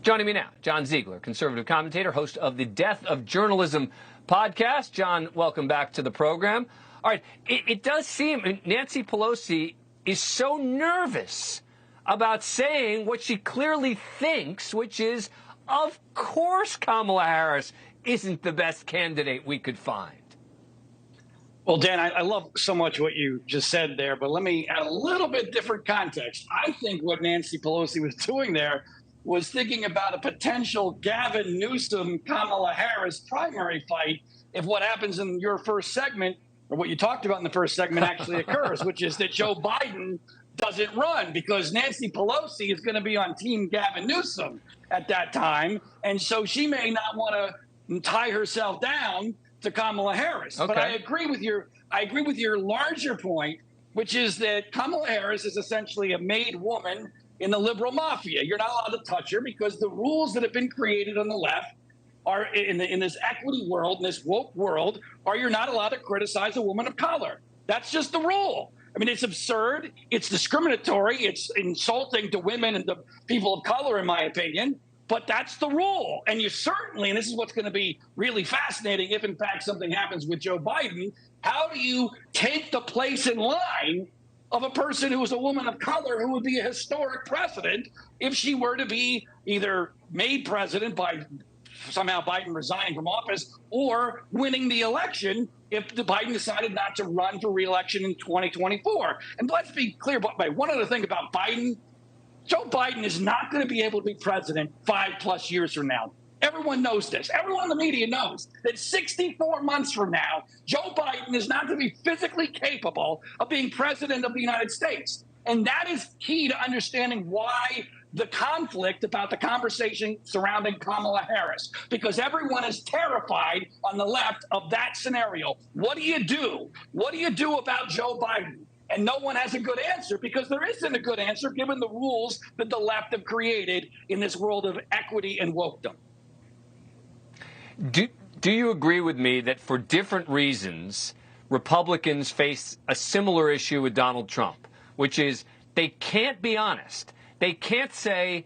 Joining me now, John Ziegler, conservative commentator, host of the Death of Journalism podcast. John, welcome back to the program. All right, it does seem Nancy Pelosi is so nervous about saying what she clearly thinks, which is, of course, Kamala Harris isn't the best candidate we could find. Well, Dan, I love so much what you just said there, but let me add a little bit different context. I think what Nancy Pelosi was doing there was thinking about a potential Gavin Newsom-Kamala Harris primary fight if what happens in your first segment, or what you talked about in the first segment, actually occurs, which is that Joe Biden doesn't run, because Nancy Pelosi is going to be on Team Gavin Newsom at that time, and so she may not want to tie herself down to Kamala Harris. Okay. But I agree with your larger point, which is that Kamala Harris is essentially a made woman in the liberal mafia. You're not allowed to touch her because the rules that have been created on the left are in this equity world, in this woke world, are you're not allowed to criticize a woman of color. That's just the rule. I mean, it's absurd. It's discriminatory. It's insulting to women and to people of color, in my opinion. But that's the rule. And you certainly, and this is what's going to be really fascinating if, in fact, something happens with Joe Biden, how do you take the place in line of a person who is a woman of color who would be a historic precedent if she were to be either made president by somehow Biden resigning from office or winning the election if the Biden decided not to run for re-election in 2024. And let's be clear, but one other thing about Biden, Joe Biden is not going to be able to be president 5+ years from now. Everyone knows this. Everyone in the media knows that 64 months from now, Joe Biden is not going to be physically capable of being president of the United States. And that is key to understanding why the conflict about the conversation surrounding Kamala Harris, because everyone is terrified on the left of that scenario. What do you do? What do you do about Joe Biden? And no one has a good answer, because there isn't a good answer given the rules that the left have created in this world of equity and wokedom. Do you agree with me that for different reasons, Republicans face a similar issue with Donald Trump, which is they can't be honest. They can't say,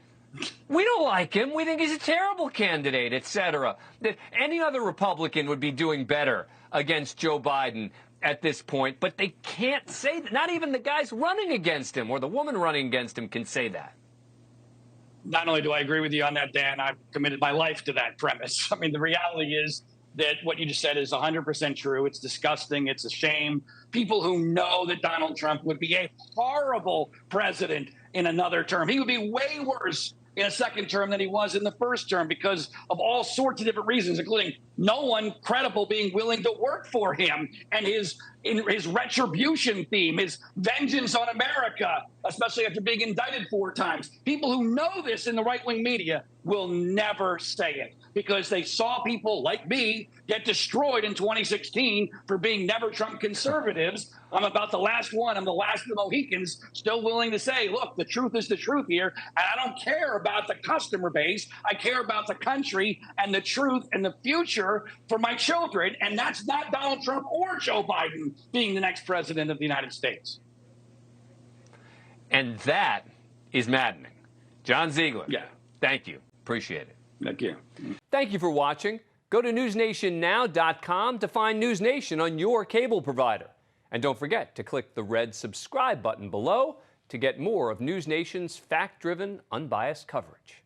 we don't like him, we think he's a terrible candidate, etc. That any other Republican would be doing better against Joe Biden at this point, but they can't say that. Not even the guys running against him or the woman running against him can say that. Not only do I agree with you on that, Dan, I've committed my life to that premise. I mean, the reality is that what you just said is 100% true. It's disgusting. It's a shame. People who know that Donald Trump would be a horrible president in another term. He would be way worse in a second term than he was in the first term because of all sorts of different reasons, including no one credible being willing to work for him, and his retribution theme, his vengeance on America, especially after being indicted 4 times. People who know this in the right-wing media will never say it because they saw people like me get destroyed in 2016 for being never Trump conservatives. I'm about the last one. I'm the last of the Mohicans, still willing to say, look, the truth is the truth here. And I don't care about the customer base. I care about the country and the truth and the future for my children. And that's not Donald Trump or Joe Biden being the next president of the United States. And that is maddening. John Ziegler. Yeah. Thank you. Appreciate it. Thank you. Thank you for watching. Go to newsnationnow.com to find News Nation on your cable provider. And don't forget to click the red subscribe button below to get more of News Nation's fact-driven, unbiased coverage.